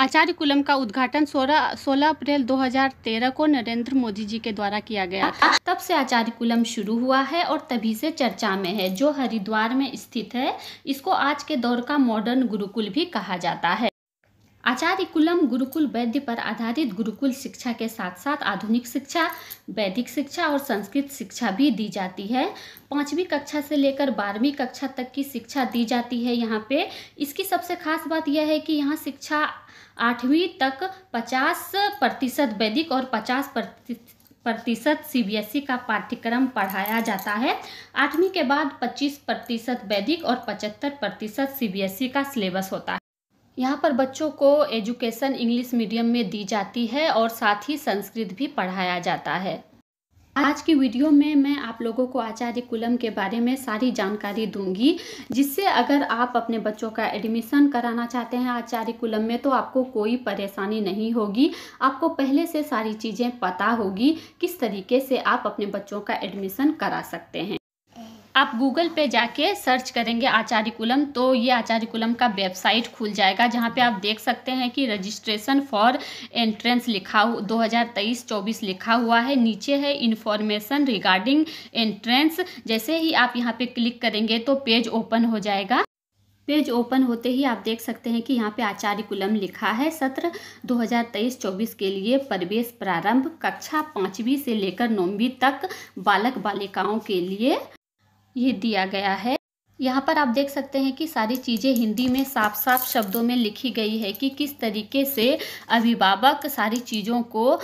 आचार्य coulomb का उद्घाटन 16 अप्रैल 2013 को नरेंद्र मोदी जी के द्वारा किया गया था। तब से आचार्य कुलम शुरू हुआ है और तभी से चर्चा में है, जो हरिद्वार में स्थित है। इसको आज के दौर का मॉडर्न गुरुकुल भी कहा जाता है। आचार्य कुलम गुरुकुल वैद्य पर आधारित गुरुकुल शिक्षा के साथ साथ आधुनिक शिक्षा, वैदिक शिक्षा और संस्कृत शिक्षा भी दी जाती है। 5वीं कक्षा से लेकर 12वीं कक्षा तक की शिक्षा दी जाती है यहाँ पे। इसकी सबसे खास बात यह है कि यहाँ शिक्षा 8वीं तक 50% वैदिक और 50% CBSE का पाठ्यक्रम पढ़ाया जाता है। 8वीं के बाद 25% वैदिक और 75% CBSE का सिलेबस होता है। यहाँ पर बच्चों को एजुकेशन इंग्लिश मीडियम में दी जाती है और साथ ही संस्कृत भी पढ़ाया जाता है। आज की वीडियो में मैं आप लोगों को आचार्य कुलम के बारे में सारी जानकारी दूंगी, जिससे अगर आप अपने बच्चों का एडमिशन कराना चाहते हैं आचार्य कुलम में तो आपको कोई परेशानी नहीं होगी। आपको पहले से सारी चीज़ें पता होगी किस तरीके से आप अपने बच्चों का एडमिशन करा सकते हैं। आप गूगल पे जाके सर्च करेंगे आचार्य कुलम तो ये आचार्य कुलम का वेबसाइट खुल जाएगा, जहाँ पे आप देख सकते हैं कि रजिस्ट्रेशन फॉर एंट्रेंस लिखा 2023-24 लिखा हुआ है। नीचे है इन्फॉर्मेशन रिगार्डिंग एंट्रेंस। जैसे ही आप यहाँ पे क्लिक करेंगे तो पेज ओपन हो जाएगा। पेज ओपन होते ही आप देख सकते हैं कि यहाँ पे आचार्य कुलम लिखा है। सत्र 2023-24 के लिए प्रवेश प्रारंभ कक्षा 5वीं से लेकर 9वीं तक बालक बालिकाओं के लिए ये दिया गया है। यहाँ पर आप देख सकते हैं कि सारी चीज़ें हिंदी में साफ साफ शब्दों में लिखी गई है कि किस तरीके से अभिभावक सारी चीज़ों को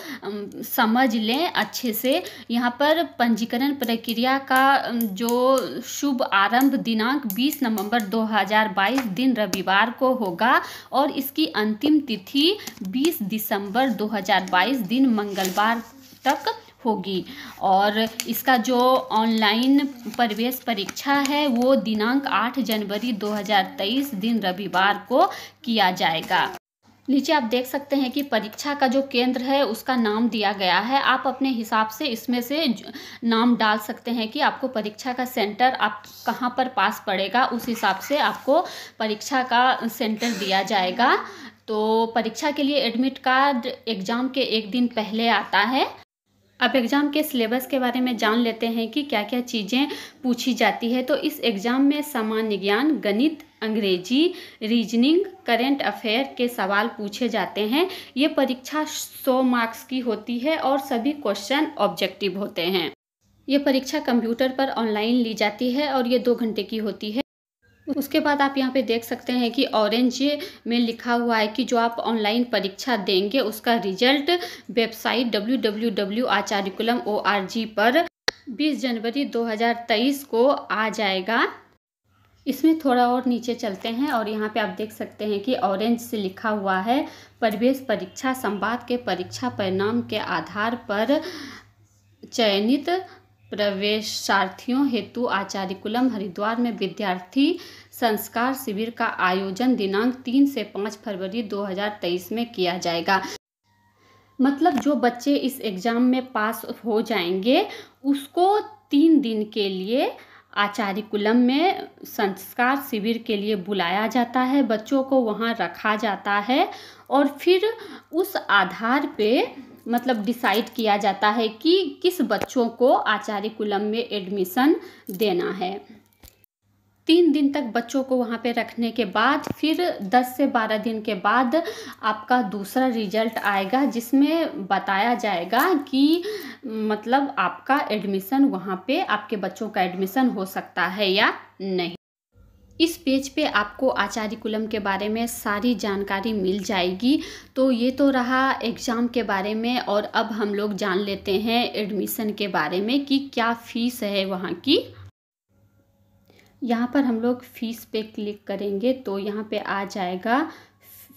समझ लें अच्छे से। यहाँ पर पंजीकरण प्रक्रिया का जो शुभ आरंभ दिनांक 20 नवंबर 2022 दिन रविवार को होगा और इसकी अंतिम तिथि 20 दिसंबर 2022 दिन मंगलवार तक होगी। और इसका जो ऑनलाइन प्रवेश परीक्षा है वो दिनांक 8 जनवरी 2023 दिन रविवार को किया जाएगा। नीचे आप देख सकते हैं कि परीक्षा का जो केंद्र है उसका नाम दिया गया है। आप अपने हिसाब से इसमें से नाम डाल सकते हैं कि आपको परीक्षा का सेंटर आप कहाँ पर पास पड़ेगा, उस हिसाब से आपको परीक्षा का सेंटर दिया जाएगा। तो परीक्षा के लिए एडमिट कार्ड एग्ज़ाम के एक दिन पहले आता है। अब एग्ज़ाम के सिलेबस के बारे में जान लेते हैं कि क्या क्या चीज़ें पूछी जाती है। तो इस एग्ज़ाम में सामान्य ज्ञान, गणित, अंग्रेजी, रीजनिंग, करंट अफेयर के सवाल पूछे जाते हैं। ये परीक्षा 100 मार्क्स की होती है और सभी क्वेश्चन ऑब्जेक्टिव होते हैं। ये परीक्षा कंप्यूटर पर ऑनलाइन ली जाती है और ये 2 घंटे की होती है। उसके बाद आप यहाँ पे देख सकते हैं कि ऑरेंज में लिखा हुआ है कि जो आप ऑनलाइन परीक्षा देंगे उसका रिजल्ट वेबसाइट www.acharyakulam.org पर 20 जनवरी 2023 को आ जाएगा। इसमें थोड़ा और नीचे चलते हैं और यहाँ पे आप देख सकते हैं कि ऑरेंज से लिखा हुआ है प्रवेश परीक्षा संवाद के परीक्षा परिणाम के आधार पर चयनित प्रवेशार्थियों हेतु आचार्य कुलम हरिद्वार में विद्यार्थी संस्कार शिविर का आयोजन दिनांक 3 से 5 फरवरी 2023 में किया जाएगा। मतलब जो बच्चे इस एग्ज़ाम में पास हो जाएंगे उसको 3 दिन के लिए आचार्य कुलम में संस्कार शिविर के लिए बुलाया जाता है। बच्चों को वहाँ रखा जाता है और फिर उस आधार पे मतलब डिसाइड किया जाता है कि किस बच्चों को आचार्य कुलम में एडमिशन देना है। 3 दिन तक बच्चों को वहाँ पे रखने के बाद फिर 10 से 12 दिन के बाद आपका दूसरा रिजल्ट आएगा, जिसमें बताया जाएगा कि मतलब आपका एडमिशन वहाँ पे आपके बच्चों का एडमिशन हो सकता है या नहीं। इस पेज पे आपको आचार्य कुलम के बारे में सारी जानकारी मिल जाएगी। तो ये तो रहा एग्ज़ाम के बारे में और अब हम लोग जान लेते हैं एडमिशन के बारे में कि क्या फ़ीस है वहाँ की। यहाँ पर हम लोग फ़ीस पे क्लिक करेंगे तो यहाँ पे आ जाएगा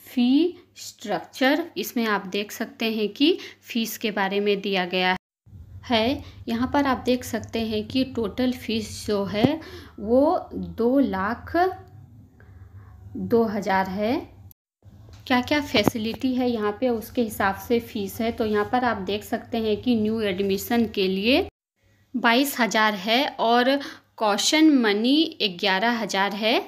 फ़ी स्ट्रक्चर। इसमें आप देख सकते हैं कि फ़ीस के बारे में दिया गया है। यहाँ पर आप देख सकते हैं कि टोटल फीस जो है वो 2,02,000 है। क्या क्या फैसिलिटी है यहाँ पे उसके हिसाब से फ़ीस है। तो यहाँ पर आप देख सकते हैं कि न्यू एडमिशन के लिए 22,000 है और कॉशन मनी 11,000 है।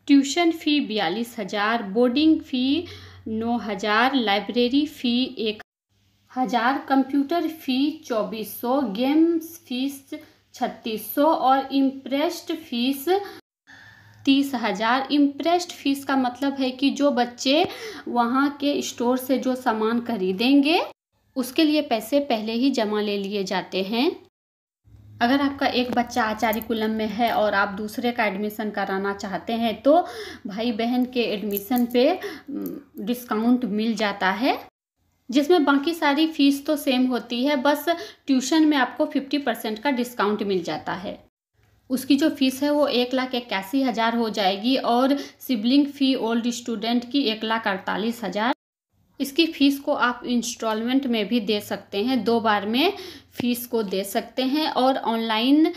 ट्यूशन फ़ी 42,000, बोर्डिंग फ़ी 9,000, लाइब्रेरी फ़ी 1,000, कंप्यूटर फ़ी 2,400, गेम्स फीस 3,600 और इम्प्रेस्ड फीस 30,000। इम्प्रेस्ड फीस का मतलब है कि जो बच्चे वहाँ के स्टोर से जो सामान खरीदेंगे उसके लिए पैसे पहले ही जमा ले लिए जाते हैं। अगर आपका एक बच्चा आचार्य कुलम में है और आप दूसरे का एडमिशन कराना चाहते हैं तो भाई बहन के एडमिशन पे डिस्काउंट मिल जाता है, जिसमें बाकी सारी फीस तो सेम होती है, बस ट्यूशन में आपको 50% का डिस्काउंट मिल जाता है। उसकी जो फीस है वो 1,81,000 हो जाएगी और सिबलिंग फ़ी ओल्ड स्टूडेंट की 1,48,000। इसकी फ़ीस को आप इंस्टॉलमेंट में भी दे सकते हैं, 2 बार में फ़ीस को दे सकते हैं और ऑनलाइन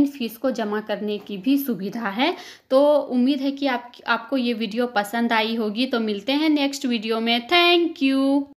फ़ीस को जमा करने की भी सुविधा है। तो उम्मीद है कि आपको ये वीडियो पसंद आई होगी। तो मिलते हैं नेक्स्ट वीडियो में। Thank you.